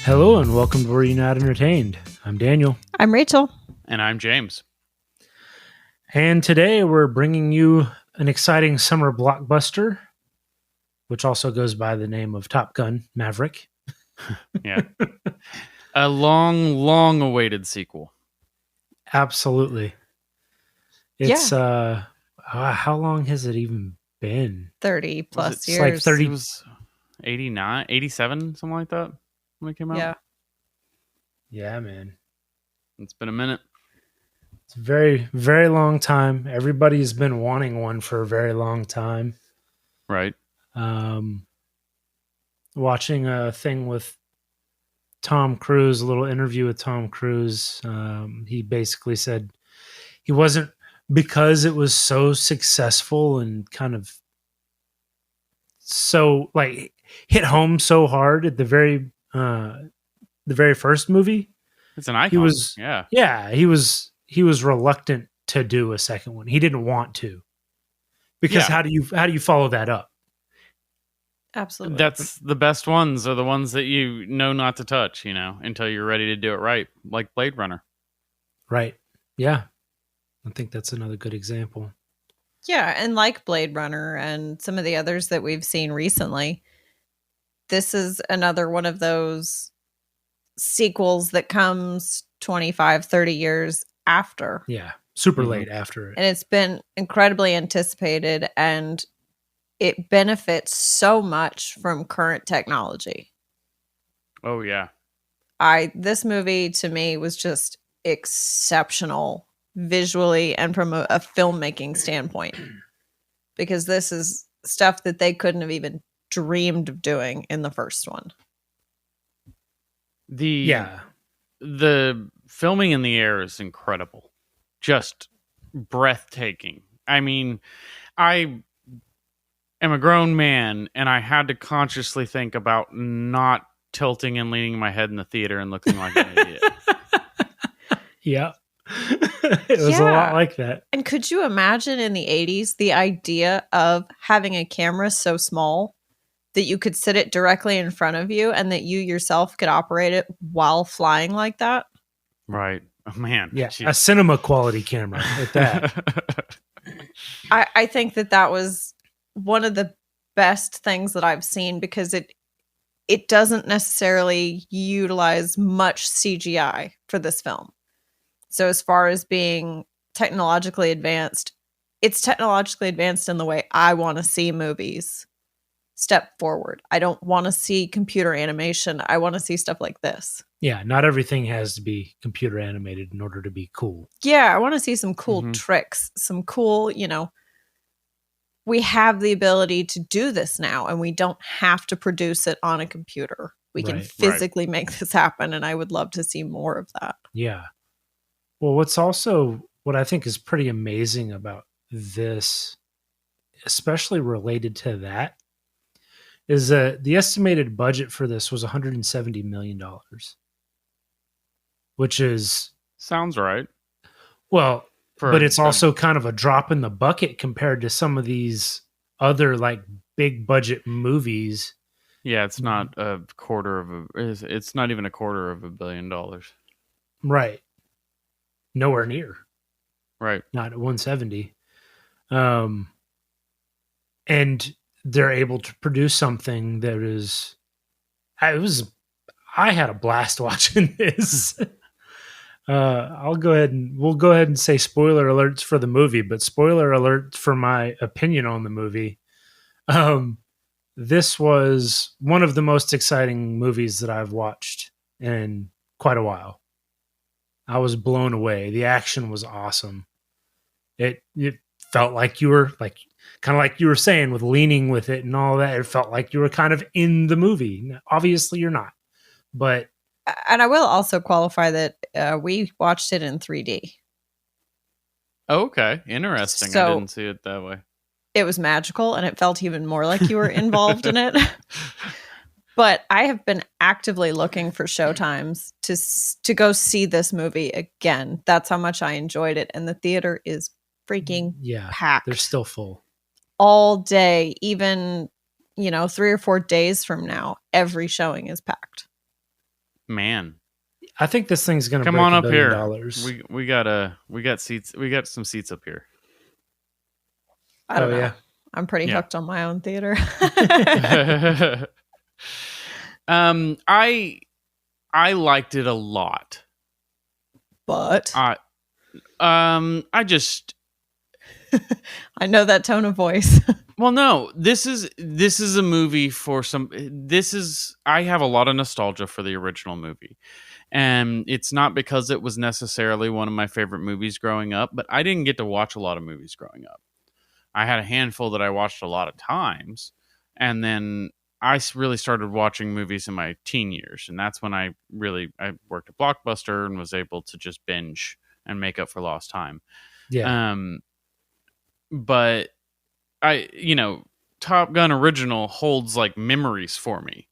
Hello and welcome to Were You Not Entertained? I'm Daniel. I'm Rachel. And I'm James. And today we're bringing you an exciting summer blockbuster, which also goes by the name of Top Gun Maverick. Yeah. A long awaited sequel. Absolutely. It's, how long has it even been? 30 plus years. Like 30. It was 89, 87, something like that when it came out. Yeah. Yeah, man. It's been a minute. It's a very, very long time. Everybody's been wanting one for a very long time. Right. Watching a thing with Tom Cruise, a little interview with Tom Cruise. He basically said he wasn't, because it was so successful and kind of so like hit home so hard at the very first movie. It's an icon. He was reluctant to do a second one. He didn't want to, because how do you follow that up? Absolutely. That's the best ones are the ones that you know not to touch, until you're ready to do it right, like Blade Runner. Right. Yeah. I think that's another good example. Yeah, and like Blade Runner and some of the others that we've seen recently, this is another one of those sequels that comes 25, 30 years after. Yeah, super late after it. And it's been incredibly anticipated, and it benefits so much from current technology. Oh, yeah. This movie to me was just exceptional visually and from a filmmaking standpoint, because this is stuff that they couldn't have even dreamed of doing in the first one. The filming in the air is incredible. Just breathtaking. I mean, I am a grown man, and I had to consciously think about not tilting and leaning my head in the theater and looking like an idiot. Yeah. It was a lot like that. And could you imagine in the 80s the idea of having a camera so small that you could sit it directly in front of you and that you yourself could operate it while flying like that? Right. Oh, man. Yeah. Jeez. A cinema quality camera at that. I think that was one of the best things that I've seen, because it doesn't necessarily utilize much CGI for this film. So as far as being technologically advanced, it's technologically advanced in the way I want to see movies step forward. I don't want to see computer animation. I want to see stuff like this. Yeah, not everything has to be computer animated in order to be cool. Yeah, I want to see some cool tricks, some cool, we have the ability to do this now, and we don't have to produce it on a computer. We can physically make this happen, and I would love to see more of that. Yeah. Well, what I think is pretty amazing about this, especially related to that, is that the estimated budget for this was $170 million, which is... Sounds right. Well, but it's also kind of a drop in the bucket compared to some of these other like big budget movies. Yeah, it's not it's not even $250 million. Right. Nowhere near. Right. Not at 170. And they're able to produce something that is... I had a blast watching this. We'll go ahead and say spoiler alerts for the movie, but spoiler alerts for my opinion on the movie. This was one of the most exciting movies that I've watched in quite a while. I was blown away. The action was awesome. It felt like you were kind of like you were saying with leaning with it and all that. It felt like you were kind of in the movie. Obviously you're not, but... And I will also qualify that we watched it in 3D. Okay, interesting. So, I didn't see it that way. It was magical, and it felt even more like you were involved in it. But I have been actively looking for showtimes to go see this movie again. That's how much I enjoyed it. And the theater is freaking packed. They're still full. All day, even, 3 or 4 days from now, every showing is packed. Man, I think this thing's going to come break on $1 up billion. here. We got seats. We got some seats up here. I don't know. Yeah. I'm pretty hooked on my own theater. I liked it a lot. But I just I know that tone of voice. well, no, this is a movie for some. I have a lot of nostalgia for the original movie, and it's not because it was necessarily one of my favorite movies growing up, but I didn't get to watch a lot of movies growing up. I had a handful that I watched a lot of times, and then I really started watching movies in my teen years, and that's when I worked at Blockbuster and was able to just binge and make up for lost time. Yeah. But Top Gun original holds like memories for me.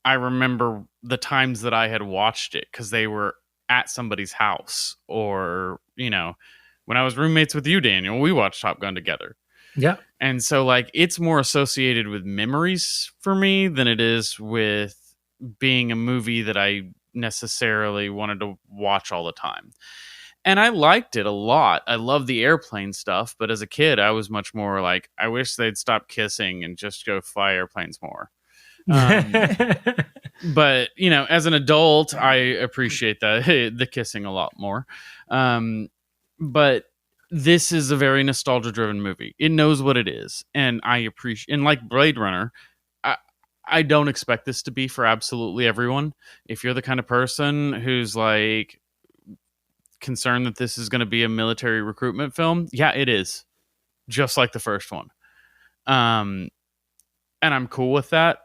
I remember the times that I had watched it because they were at somebody's house, or when I was roommates with you, Daniel, we watched Top Gun together. Yeah. And so like it's more associated with memories for me than it is with being a movie that I necessarily wanted to watch all the time. And I liked it a lot. I love the airplane stuff, but as a kid, I was much more like, I wish they'd stop kissing and just go fly airplanes more. But as an adult, I appreciate the kissing a lot more. But this is a very nostalgia-driven movie. It knows what it is, and I appreciate. And like Blade Runner, I don't expect this to be for absolutely everyone. If you're the kind of person who's like concerned that this is going to be a military recruitment film, yeah, it is, just like the first one. And I'm cool with that.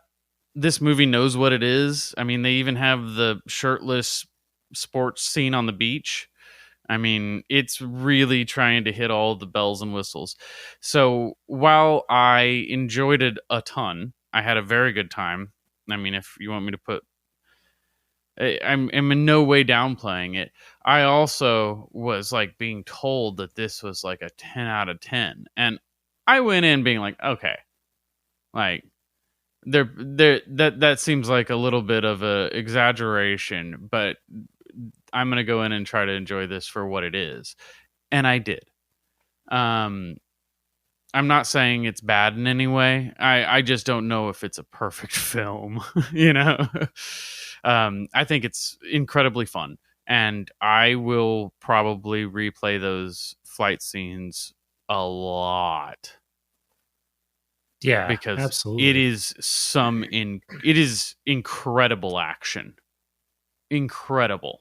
This movie knows what it is. I mean, they even have the shirtless sports scene on the beach. I mean, it's really trying to hit all the bells and whistles. So while I enjoyed it a ton, I had a very good time. I mean, if you want me to put, I'm in no way downplaying it. I also was like being told that this was like a 10 out of 10. And I went in being like, okay, like that seems like a little bit of a exaggeration, but I'm going to go in and try to enjoy this for what it is. And I did. I'm not saying it's bad in any way. I just don't know if it's a perfect film, I think it's incredibly fun, and I will probably replay those flight scenes a lot. Yeah, because absolutely. it is incredible action. Incredible.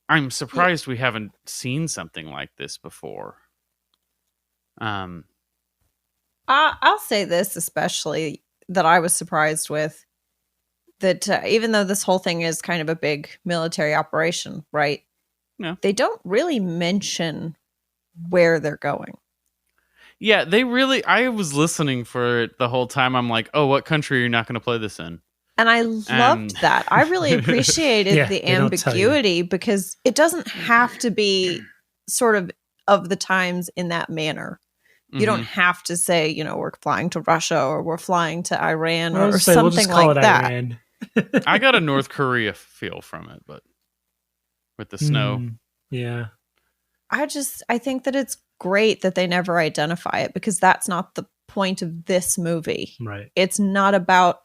I'm surprised we haven't seen something like this before. I'll say this especially that I was surprised with, that even though this whole thing is kind of a big military operation, right? Yeah. They don't really mention where they're going. Yeah, I was listening for it the whole time. I'm like, oh, what country are you not going to play this in? And I loved that. I really appreciated the ambiguity, because it doesn't have to be sort of the times in that manner. You don't have to say, we're flying to Russia or we're flying to Iran or something we'll just call like it that. Iran. I got a North Korea feel from it, but with the snow. Yeah. I think that it's great that they never identify it, because that's not the point of this movie. Right. It's not about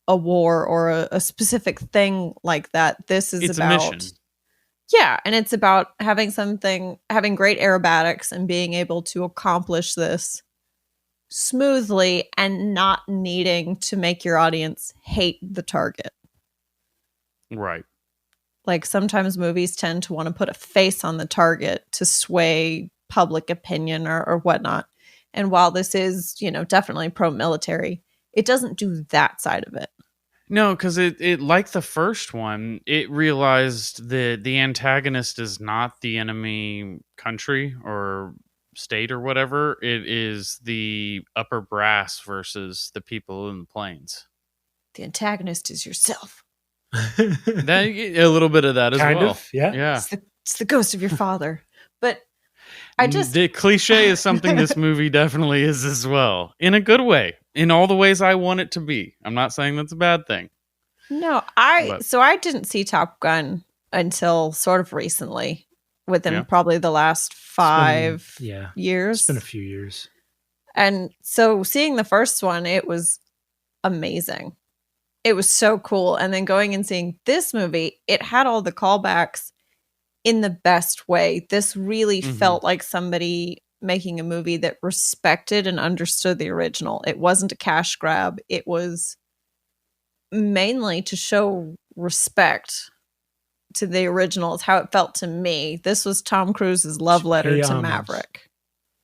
a war or a specific thing like that. It's about a mission. Yeah, and it's about having great aerobatics and being able to accomplish this smoothly and not needing to make your audience hate the target. Right. Like sometimes movies tend to want to put a face on the target to sway public opinion or whatnot. And while this is, definitely pro-military, it doesn't do that side of it. No, because it like the first one, it realized that the antagonist is not the enemy country or state or whatever. It is the upper brass versus the people in the planes. The antagonist is yourself. A little bit of that as kind well. Of, yeah. Yeah. It's the ghost of your father. But the cliche is something this movie definitely is as well, in a good way, in all the ways I want it to be. I'm not saying that's a bad thing. No, But I didn't see Top Gun until sort of recently, within probably the last 5 years. It's been a few years. And so seeing the first one, it was amazing. It was so cool. And then going and seeing this movie, it had all the callbacks in the best way. This really felt like somebody making a movie that respected and understood the original. It wasn't a cash grab. It was mainly to show respect to the original, is how it felt to me. This was Tom Cruise's love letter to Maverick.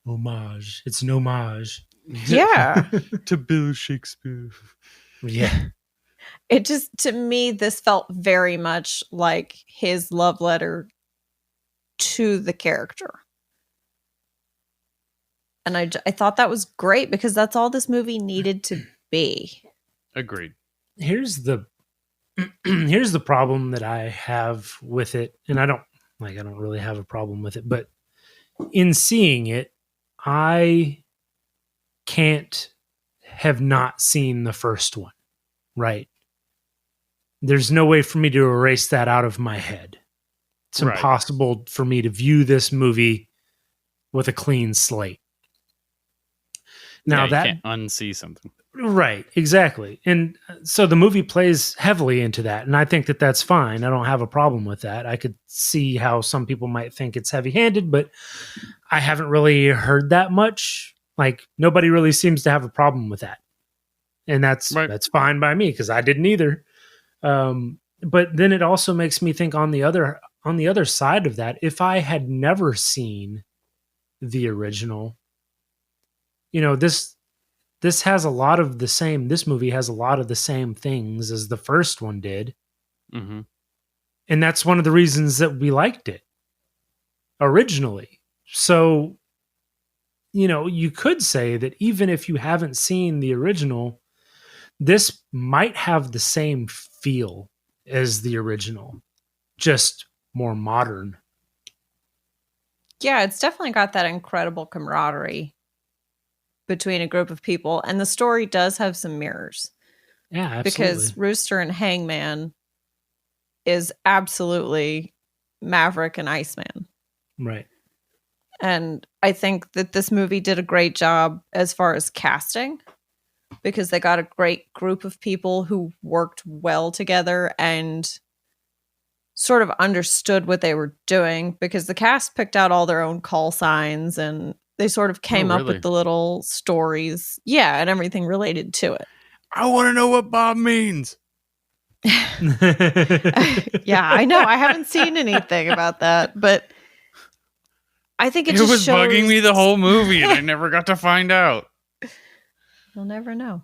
Homage. It's an homage. Yeah. To Bill Shakespeare. Yeah. It just, to me, this felt very much like his love letter to the character. And I thought that was great, because that's all this movie needed to be. Agreed. Here's the problem that I have with it, and I don't really have a problem with it, but in seeing it, I can't have not seen the first one, right? There's no way for me to erase that out of my head. It's impossible for me to view this movie with a clean slate. Now you can't unsee something. Right, exactly. And so the movie plays heavily into that, and I think that that's fine. I don't have a problem with that. I could see how some people might think it's heavy-handed, but I haven't really heard that much. Like, nobody really seems to have a problem with that. And that's fine by me, because I didn't either. But then it also makes me think on the other side of that, if I had never seen the original, this has a lot of the same. This movie has a lot of the same things as the first one did, and that's one of the reasons that we liked it originally. So, you could say that even if you haven't seen the original, this might have the same feel as the original, just more modern. Yeah, it's definitely got that incredible camaraderie between a group of people, and the story does have some mirrors. Yeah, absolutely. Because Rooster and Hangman is absolutely Maverick and Iceman. Right. And I think that this movie did a great job as far as casting, because they got a great group of people who worked well together and sort of understood what they were doing, because the cast picked out all their own call signs, and they sort of came up with the little stories. Yeah, and everything related to it. I want to know what Bob means. Yeah, I know. I haven't seen anything about that, but I think it was bugging me the whole movie, and I never got to find out. You'll never know.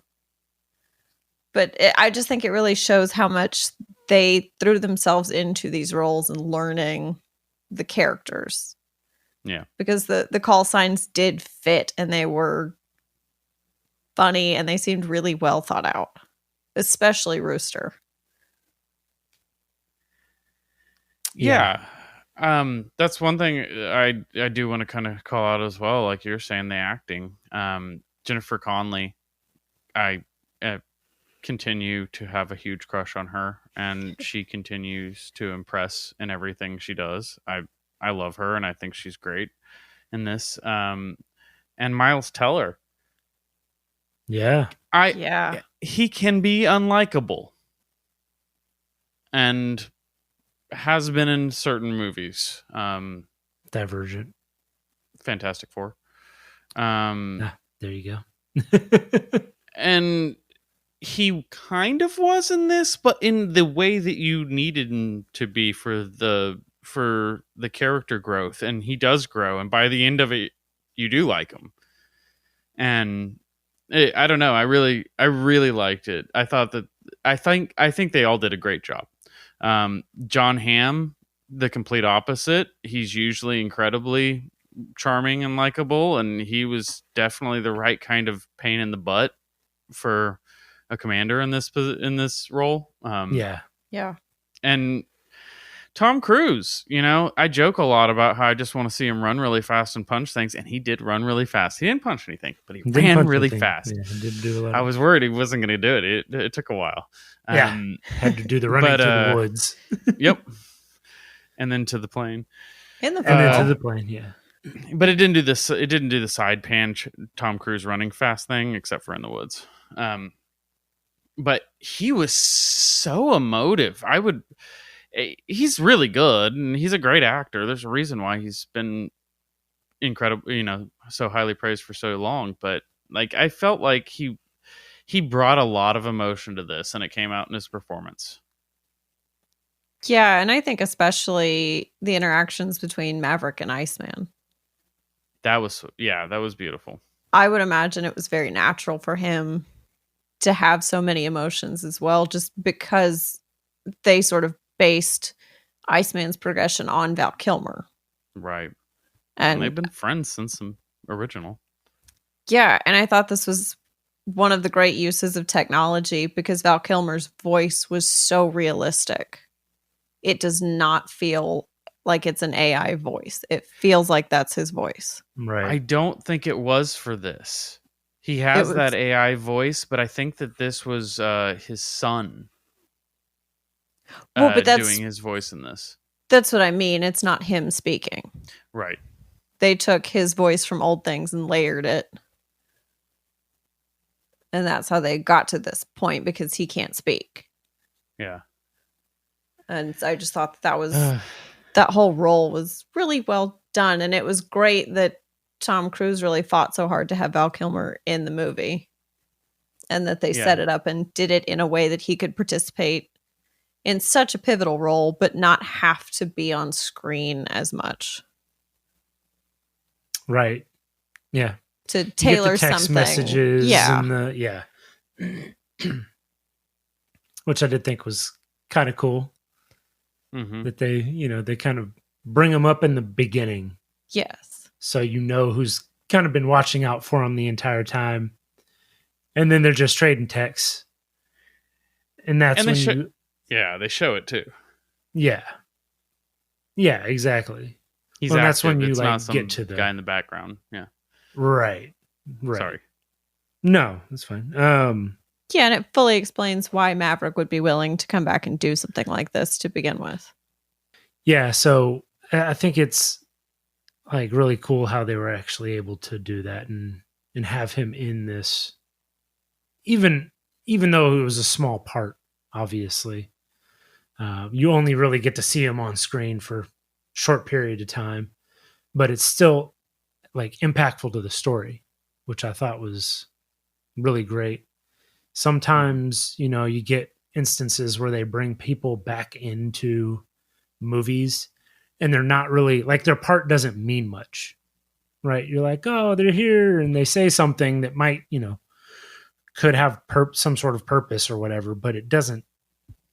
But I just think it really shows how much they threw themselves into these roles and learning the characters. Yeah. Because the call signs did fit, and they were funny, and they seemed really well thought out, especially Rooster. Yeah. That's one thing I do want to kind of call out as well. Like you're saying, the acting. Jennifer Connelly, I continue to have a huge crush on her, and she continues to impress in everything she does. I love her, and I think she's great in this. And Miles Teller. Yeah. He can be unlikable, and has been in certain movies. Divergent. Fantastic Four. There you go. And he kind of was in this, but in the way that you needed him to be for the character growth, and he does grow, and by the end of it you do like him. And I don't know, I really liked it. I think they all did a great job. John Hamm, the complete opposite. He's usually incredibly charming and likable, and he was definitely the right kind of pain in the butt for a commander in this role. Yeah. And Tom Cruise, I joke a lot about how I just want to see him run really fast and punch things, and he did run really fast. He didn't punch anything, but he Didn't ran punch really anything. fast. Yeah, he did do a lot. I was worried he wasn't going to do it. It took a while. Had to do the running to the woods. Yep. And then to the plane. In the And then to fall. the plane, yeah. But it didn't do this. It didn't do the side pan Tom Cruise running fast thing, except for in the woods. But he was so emotive. He's really good, and he's a great actor. There's a reason why he's been incredible, so highly praised for so long. But like, I felt like he brought a lot of emotion to this, and it came out in his performance. Yeah, and I think especially the interactions between Maverick and Iceman. That was beautiful. I would imagine it was very natural for him to have so many emotions as well, just because they sort of based Iceman's progression on Val Kilmer. Right. And they've been friends since the original. Yeah, and I thought this was one of the great uses of technology because Val Kilmer's voice was so realistic. It does not feel like it's an AI voice. It feels like that's his voice. Right. I don't think it was for this. He has that AI voice, but I think that this was his son but that's doing his voice in this. That's what I mean. It's not him speaking. Right. They took his voice from old things and layered it. And that's how they got to this point because he can't speak. Yeah. And I just thought that was that whole role was really well done. And it was great that Tom Cruise really fought so hard to have Val Kilmer in the movie. And that they set it up and did it in a way that he could participate in such a pivotal role, but not have to be on screen as much. Right. Yeah. To tailor text something. Messages. Yeah. And which I did think was kind of cool. Mm-hmm. That they kind of bring them up in the beginning. Yes. So who's kind of been watching out for them the entire time. And then they're just trading texts. And that's when they show it too. Yeah. Yeah, exactly. He's well, that's when you it's not some get to the guy in the background. Yeah. Right. Sorry. No, that's fine. Yeah, and it fully explains why Maverick would be willing to come back and do something like this to begin with. Yeah, so I think it's like really cool how they were actually able to do that and have him in this, even though it was a small part, obviously. You only really get to see him on screen for a short period of time, but it's still like impactful to the story, which I thought was really great. Sometimes, you get instances where they bring people back into movies and they're not really like their part doesn't mean much, right? You're like, oh, they're here and they say something that might, could have some sort of purpose or whatever, but it doesn't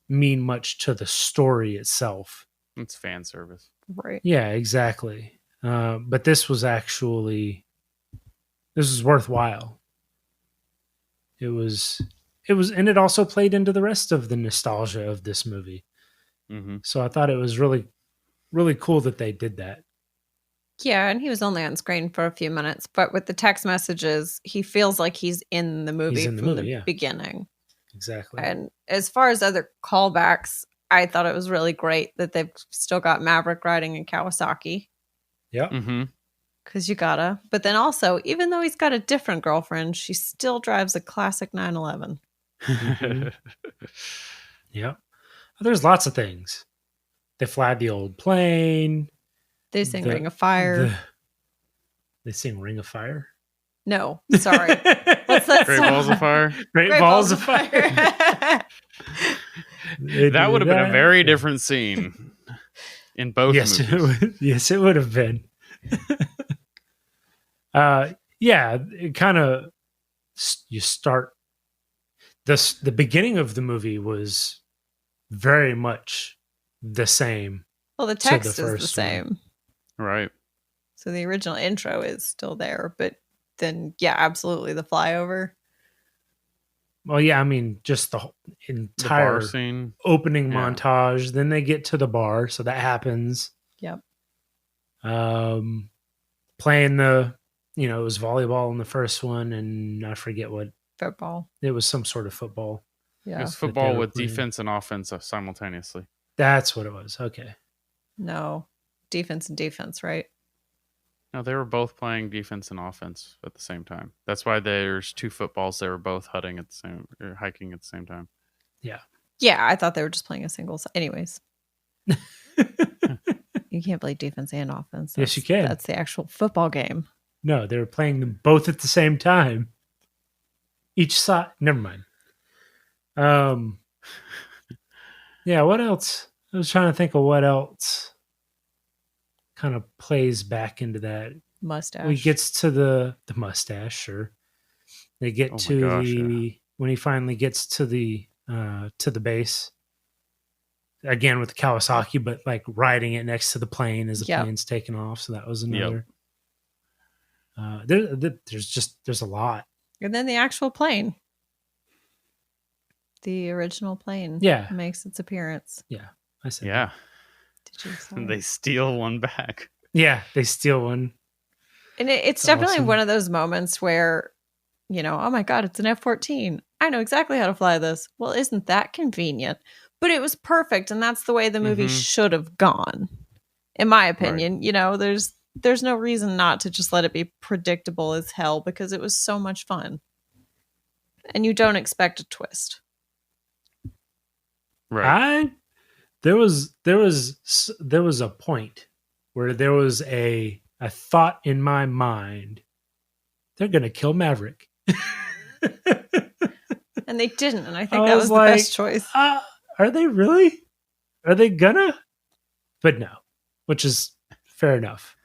mean much to the story itself. It's fan service. Right. Yeah, exactly. But this was worthwhile. It was, and it also played into the rest of the nostalgia of this movie. Mm-hmm. So I thought it was really, really cool that they did that. Yeah, and he was only on screen for a few minutes, but with the text messages, he feels like he's in the movie from the beginning. Exactly. And as far as other callbacks, I thought it was really great that they've still got Maverick riding in Kawasaki. Yeah. Mm-hmm. Because you gotta. But then also, even though he's got a different girlfriend, she still drives a classic 911. Mm-hmm. Yeah. There's lots of things. They fly the old plane. They sing Ring of Fire. They sing Ring of Fire? No, sorry. What's that Great song? Balls of Fire? Great Balls of Fire. That would have been a very different scene in both movies. Yes, it would have been. It kind of you start the beginning of the movie was very much the same. Well, the text is the same. Right. So the original intro is still there, but then absolutely the flyover. Well, yeah, I mean, just the The entire bar scene. opening Yeah. montage. Then they get to the bar, so that happens. Yep. Playing the, it was volleyball in the first one, and I forget what Football. it was. Some sort of football. It Yeah. was that they football were with playing. defense and offense simultaneously. That's what it was. Okay. No. Defense and defense, right? No, they were both playing defense and offense at the same time. That's why there's two footballs. They were both hiking at the same time. Yeah. Yeah, I thought they were just playing a single. Anyways, you can't play defense and offense. Yes, you can. That's the actual football game. No, they were playing them both at the same time. Each side. Never mind. Yeah, what else? I was trying to think of what else kind of plays back into that. Mustache. He gets to the mustache, sure. They get when he finally gets to the base. Again with Kawasaki, but like riding it next to the plane as the plane's taking off. So that was another. There's a lot. And then the actual plane. The original plane. Yeah. Makes its appearance. Yeah. I said yeah. Did you say? They steal one back. Yeah, they steal one. And it's definitely one of those moments where, oh my God, it's an F-14. I know exactly how to fly this. Well, isn't that convenient? But it was perfect, and that's the way the movie should have gone, in my opinion. Right. There's no reason not to just let it be predictable as hell because it was so much fun. And you don't expect a twist. Right. There was a point where there was a thought in my mind, they're going to kill Maverick. And they didn't, and I think that was the best choice. Are they really? Are they gonna? But no, which is fair enough.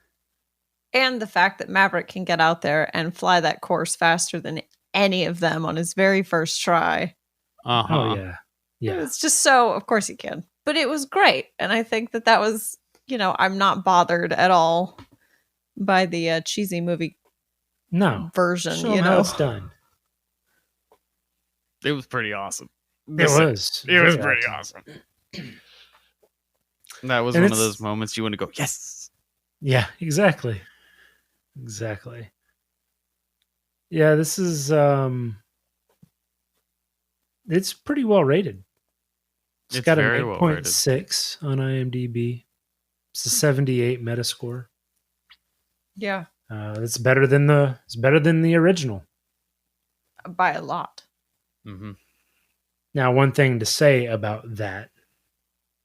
And the fact that Maverick can get out there and fly that course faster than any of them on his very first try. Uh-huh. Oh, yeah. Yeah. It's just so, of course he can. But it was great. And I think that was, I'm not bothered at all by the cheesy movie version. Show how it's done. It was pretty awesome. It was pretty awesome. That was one of those moments you want to go, yes. Yeah, exactly. Yeah, this is it's pretty well rated. It's got an 8.6 on IMDb. It's a 78 Metascore. Yeah. It's better than the original. By a lot. Mm-hmm. Now, one thing to say about that,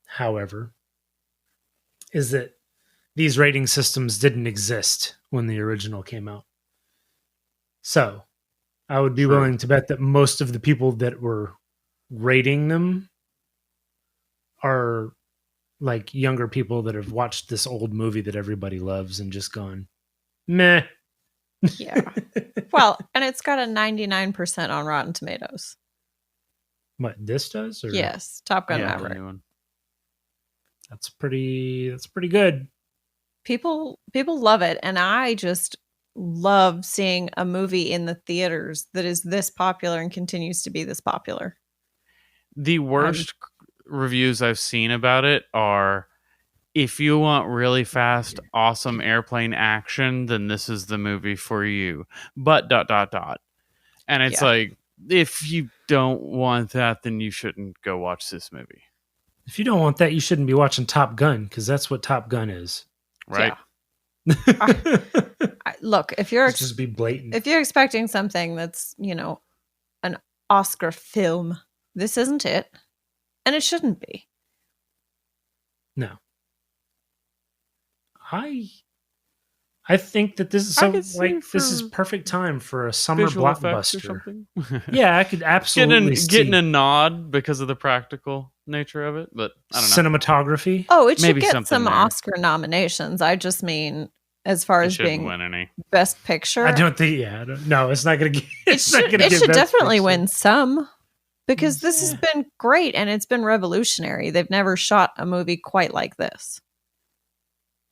however, is that these rating systems didn't exist when the original came out. So, I would be willing to bet that most of the people that were rating them are like younger people that have watched this old movie that everybody loves and just gone, meh. Yeah. Well, and it's got a 99% on Rotten Tomatoes. What, this does? Or? Yes, Top Gun Maverick. That's pretty good. People love it, and I just love seeing a movie in the theaters that is this popular and continues to be this popular. The worst reviews I've seen about it are, if you want really fast, awesome airplane action, then this is the movie for you. But ... And it's like, if you don't want that, then you shouldn't go watch this movie. If you don't want that, you shouldn't be watching Top Gun, because that's what Top Gun is. Right. Yeah. Look, if you're just be blatant. If you're expecting something that's, an Oscar film, this isn't it. And it shouldn't be. No. I think that this is this is perfect time for a summer blockbuster. Yeah, I could absolutely getting a nod because of the practical nature of it, but I don't know. Cinematography. Oh, it should get some Oscar nominations. I just mean, as far as being win any Best Picture. I don't think. Yeah, no, it's not going to get. It should definitely win some, because this has been great and it's been revolutionary. They've never shot a movie quite like this.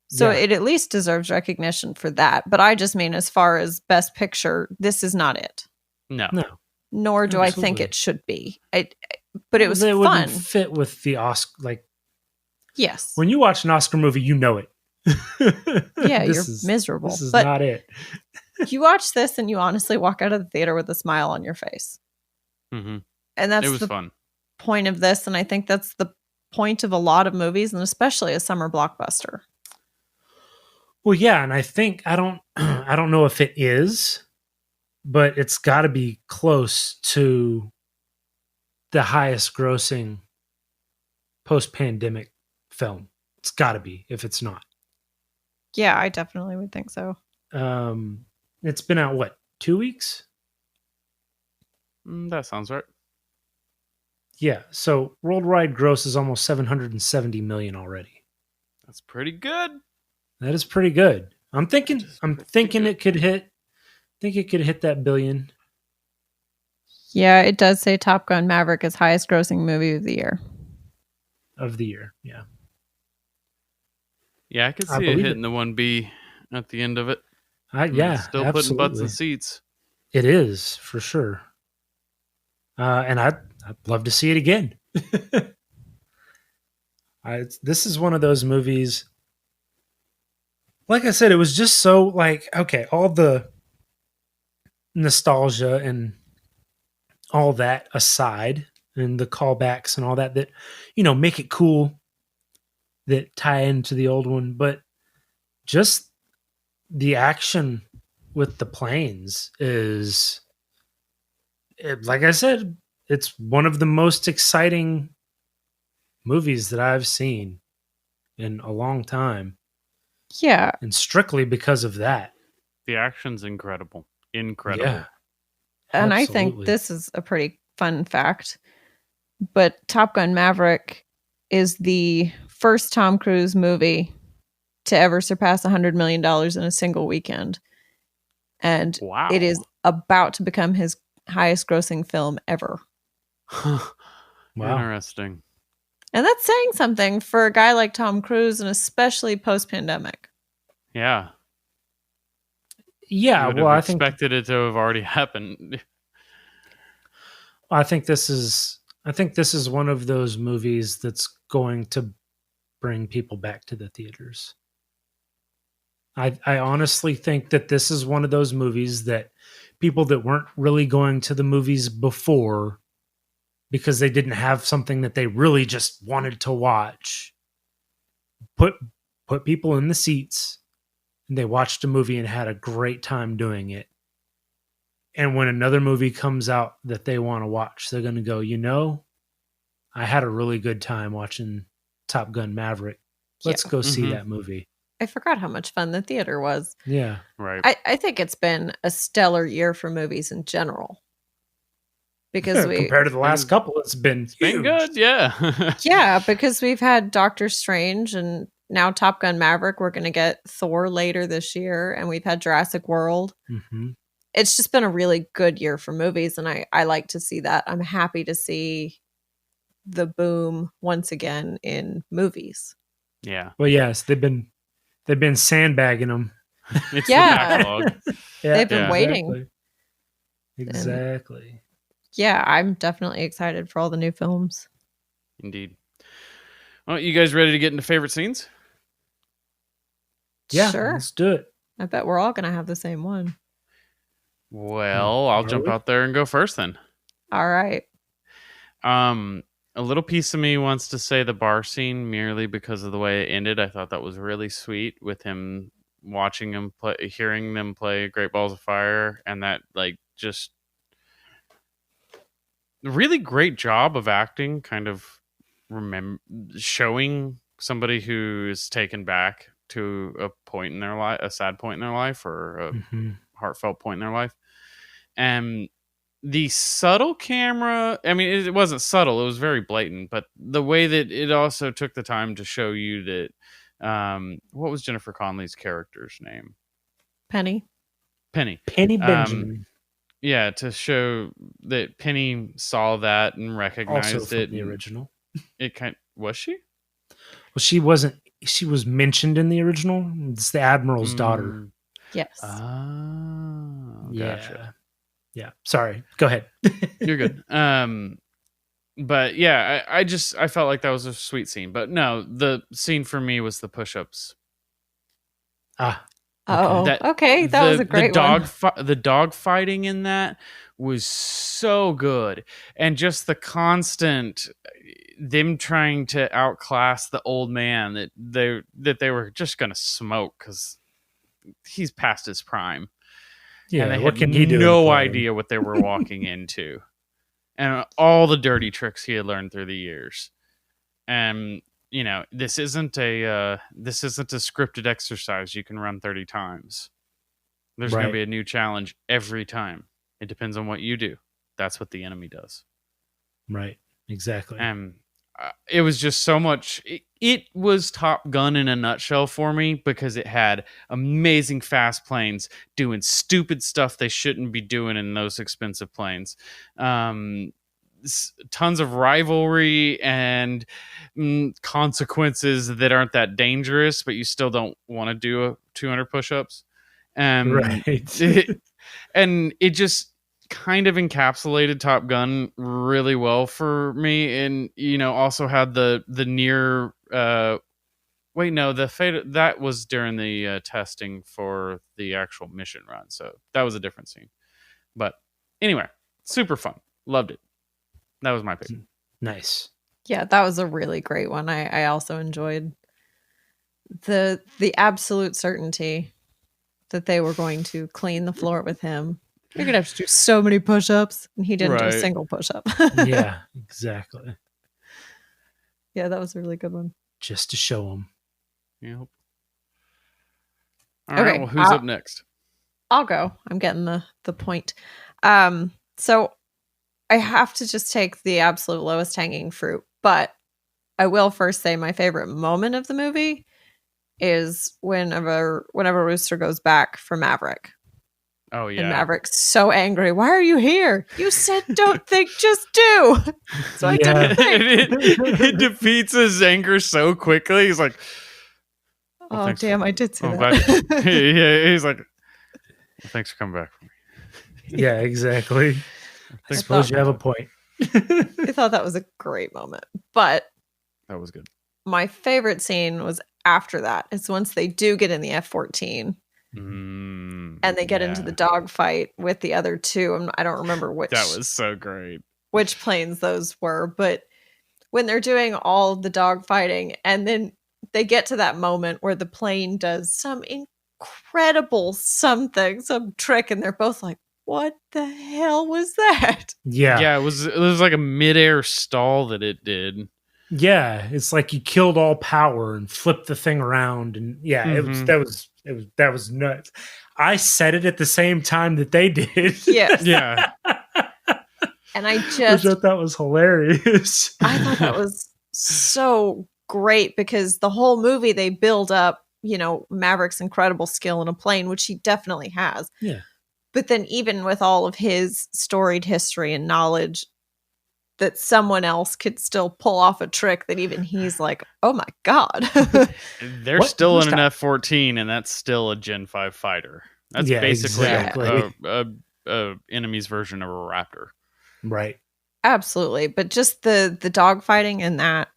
So it at least deserves recognition for that. But I just mean, as far as Best Picture, this is not it. No. nor do I think Absolutely. it should be. But it was They fun. wouldn't fit with the Oscar. Like, Yes. when you watch an Oscar movie, you know it. Yeah, you're This miserable. is But not it. you watch this and you honestly walk out of the theater with a smile on your face. Mm-hmm. And that's It was the fun. point of this. And I think that's the point of a lot of movies, and especially a summer blockbuster. Well, yeah, and I think I don't know if it is, but it's got to be close to the highest grossing post-pandemic film. It's got to be if it's not. Yeah, I definitely would think so. It's been out what, 2 weeks? That sounds right. Yeah, so worldwide gross is almost 770 million already. That's pretty good. That is pretty good. I'm thinking good. it could hit. Think it could hit that billion. Yeah, it does say Top Gun Maverick is highest grossing movie of the year. Yeah. Yeah, I could I see it believe hitting the 1B at the end of it. Yeah, It's still absolutely. putting butts in seats. It is for sure. And I'd love to see it again. This is one of those movies. Like I said, it was just so like, okay, all the nostalgia and all that aside, and the callbacks and all that make it cool, that tie into the old one, but just the action with the planes is, like I said, it's one of the most exciting movies that I've seen in a long time. Yeah. And strictly because of that. The action's incredible. Incredible. Yeah. And I Absolutely. think this is a pretty fun fact. But Top Gun Maverick is the first Tom Cruise movie to ever surpass $100 million in a single weekend. And Wow. it is about to become his highest grossing film ever. Wow. Interesting. And that's saying something for a guy like Tom Cruise, and especially post-pandemic. Yeah. Yeah, You would well, I have think expected it to have already happened. I think this is one of those movies that's going to bring people back to the theaters. I honestly think that this is one of those movies that people that weren't really going to the movies before because they didn't have something that they really just wanted to watch, put people in the seats, and they watched a movie and had a great time doing it. And when another movie comes out that they want to watch, they're going to go, I had a really good time watching Top Gun Maverick. Let's go see that movie. I forgot how much fun the theater was. Yeah. Right. I think it's been a stellar year for movies in general. Because compared to the last couple, it's been good, yeah. Yeah, because we've had Doctor Strange and now Top Gun Maverick. We're going to get Thor later this year, and we've had Jurassic World. Mm-hmm. It's just been a really good year for movies, and I like to see that. I'm happy to see the boom once again in movies. Yeah. Well, yes, they've been sandbagging them. It's Yeah. the backlog. They've been waiting. Exactly. Yeah, I'm definitely excited for all the new films. Indeed. Well, you guys ready to get into favorite scenes? Yeah, Sure. let's do it. I bet we're all going to have the same one. Well, I'll jump out there and go first then. All right. A little piece of me wants to say the bar scene merely because of the way it ended. I thought that was really sweet with him watching him play, hearing them play Great Balls of Fire, and that just really great job of acting, kind of showing somebody who is taken back to a point in their life, a sad point in their life, or a heartfelt point in their life. And the subtle camera, I mean, it wasn't subtle, it was very blatant, but the way that it also took the time to show you that, what was Jennifer Connelly's character's name? Penny Benjamin. Yeah, to show that Penny saw that and recognized Also it. From the original. Was she? Well, she wasn't. She was mentioned in the original. It's the Admiral's daughter. Yes. Oh, gotcha. Yeah. Sorry. Go ahead. You're good. But yeah, I felt like that was a sweet scene. But no, the scene for me was the push-ups. Ah. Oh, That okay. That was a great one. The dog fighting in that was so good, and just the constant them trying to outclass the old man that they were just gonna smoke because he's past his prime, and Yeah. they What had can he do? no idea what they were walking into, and all the dirty tricks he had learned through the years, and you know, this isn't a scripted exercise you can run 30 times. There's going to be a new challenge every time. It depends on what you do. That's what the enemy does. Right. Exactly. And it was just so much. It was Top Gun in a nutshell for me because it had amazing fast planes doing stupid stuff they shouldn't be doing in those expensive planes. Tons of rivalry and consequences that aren't that dangerous, but you still don't want to do 200 push-ups. Right. And it just kind of encapsulated Top Gun really well for me, and you know, also had the near wait, no, the fate that was during the testing for the actual mission run, so that was a different scene. But anyway, super fun, loved it. That was my pick. Nice. Yeah, that was a really great one. I also enjoyed the absolute certainty that they were going to clean the floor with him. You're gonna have to do so many push-ups, and he didn't do a single push-up. Yeah, exactly. Yeah, that was a really good one. Just to show him. Yep. All right. Well, who's up next? I'll go. I'm getting the point. So I have to just take the absolute lowest hanging fruit, but I will first say my favorite moment of the movie is whenever Rooster goes back for Maverick. Oh yeah. And Maverick's so angry. Why are you here? You said don't think, just do. So I didn't think. It defeats his anger so quickly. He's like, oh damn, I did say that. Yeah, he's like, well, thanks for coming back for me. Yeah, exactly. I suppose you have a point. I thought that was a great moment. But that was good. My favorite scene was after that. It's once they do get in the F-14 and they get into the dogfight with the other two. I don't remember which. That was so great. Which planes those were. But when they're doing all the dogfighting and then they get to that moment where the plane does some incredible something, some trick, and they're both like, what the hell was that? Yeah, it was like a midair stall that it did. Yeah, it's like you killed all power and flipped the thing around, and that was nuts. I said it at the same time that they did. Yes. Yeah. And I thought that was hilarious. I thought that was so great because the whole movie they build up, you know, Maverick's incredible skill in a plane, which he definitely has. Yeah. But then even with all of his storied history and knowledge, that someone else could still pull off a trick that even he's like, oh my God. They're still in an F-14 and that's still a Gen 5 fighter. That's basically a enemy's version of a Raptor. Right. Absolutely. But just the dogfighting in that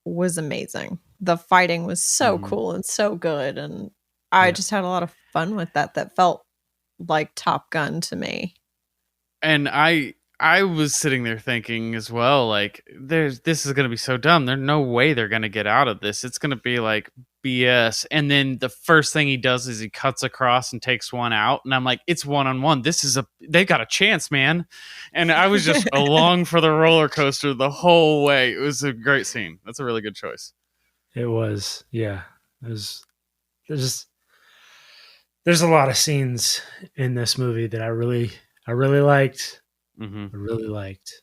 was amazing. The fighting was so cool and so good. And I just had a lot of fun with that. That felt like Top Gun to me. And I was sitting there thinking as well, like, this is going to be so dumb. There's no way they're going to get out of this. It's going to be like BS. And then the first thing he does is he cuts across and takes one out. And I'm like, it's one-on-one. They got a chance, man. And I was just along for the roller coaster the whole way. It was a great scene. That's a really good choice. It was. Yeah. There's a lot of scenes in this movie that I really liked. Mm-hmm. I really liked.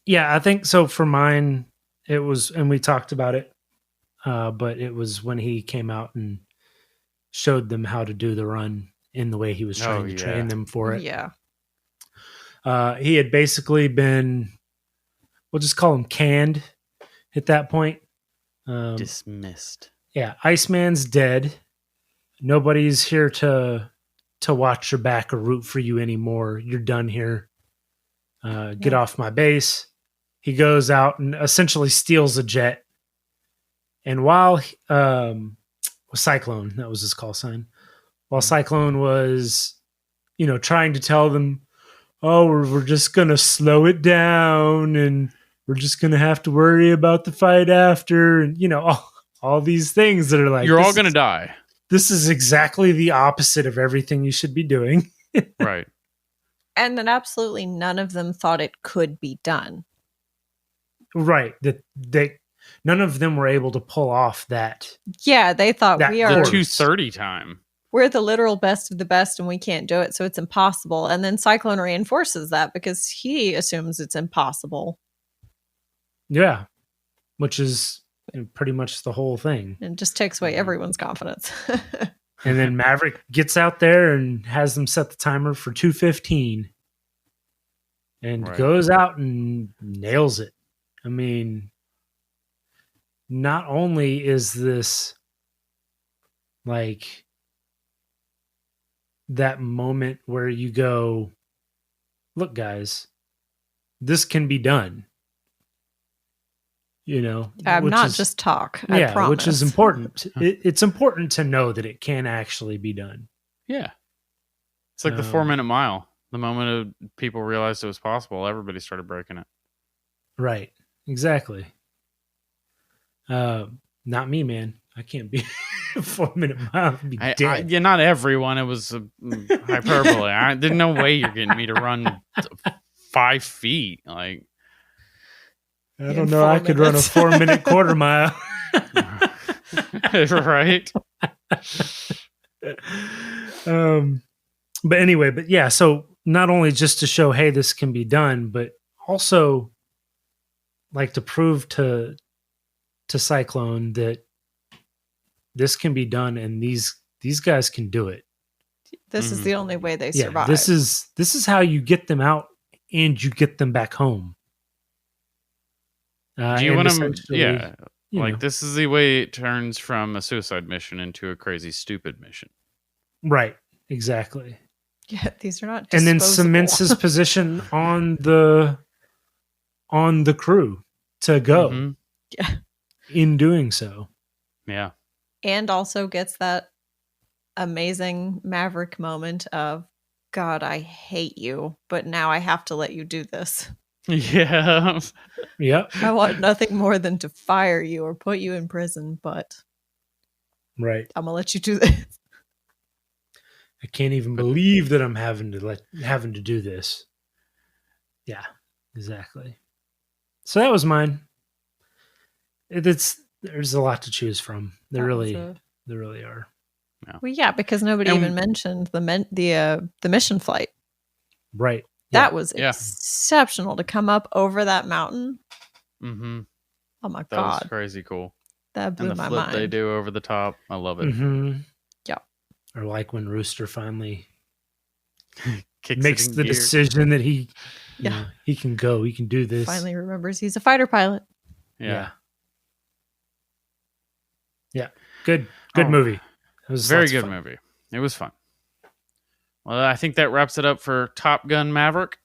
Yeah, I think so. For mine, it was, and we talked about it, but it was when he came out and showed them how to do the run in the way he was trying to train them for it. Yeah. He had basically been, we'll just call him canned at that point. Dismissed. Yeah, Iceman's dead. Nobody's here to to watch your back or root for you anymore. You're done here. Get off my base. He goes out and essentially steals a jet. And while Cyclone, that was his call sign, while Cyclone was, trying to tell them, oh, we're just going to slow it down and we're just going to have to worry about the fight after. And, all these things that are like, you're all going to die. This is exactly the opposite of everything you should be doing. Right. And then absolutely none of them thought it could be done. Right. That none of them were able to pull off that. Yeah, they thought that we are the 2:30 time. We're the literal best of the best and we can't do it, so it's impossible. And then Cyclone reinforces that because he assumes it's impossible. Yeah. Which is pretty much the whole thing. And just takes away everyone's confidence. And then Maverick gets out there and has them set the timer for 2:15 and goes out and nails it. I mean, not only is this like that moment where you go, look, guys, this can be done. I'm not just talk. I promise. Which is important. It's important to know that it can actually be done. Yeah. It's like the 4-minute mile. The moment people realized it was possible, everybody started breaking it. Right. Exactly. Not me, man. I can't be a 4-minute mile. I'd be dead. Not everyone. It was hyperbole. There's no way you're getting me to run 5 feet. Like, I don't know. I could run a 4-minute quarter mile. Right. But anyway, so not only just to show, hey, this can be done, but also like to prove to Cyclone that this can be done and these guys can do it. This is the only way they survive. This is how you get them out and you get them back home. Do you want to? Yeah, this is the way it turns from a suicide mission into a crazy, stupid mission. Right. Exactly. Yeah, these are not. And then cements his position on the crew to go. Mm-hmm. Yeah. In doing so. Yeah. And also gets that amazing Maverick moment of, God, I hate you, but now I have to let you do this. Yeah. Yep. I want nothing more than to fire you or put you in prison, but right. I'm gonna let you do this. I can't even believe that I'm having to do this. Yeah, exactly. So that was mine. There's a lot to choose from. There really are. Yeah. Well, yeah, because nobody even mentioned the mission flight. Right. That was exceptional to come up over that mountain. Mm-hmm. Oh my God. That was crazy cool. That blew my mind. And the flip they do over the top. I love it. Mm-hmm. Yeah. Or like when Rooster finally makes the decision that he can go. He can do this. Finally remembers he's a fighter pilot. Yeah. Yeah. Good movie. It was very good movie. It was fun. Well, I think that wraps it up for Top Gun Maverick.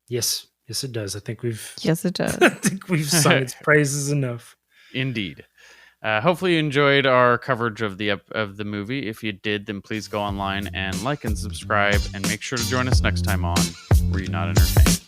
Yes, it does. I think we've sung its praises enough. Indeed. Hopefully you enjoyed our coverage of the movie. If you did, then please go online and like and subscribe, and make sure to join us next time on Were You Not Entertained?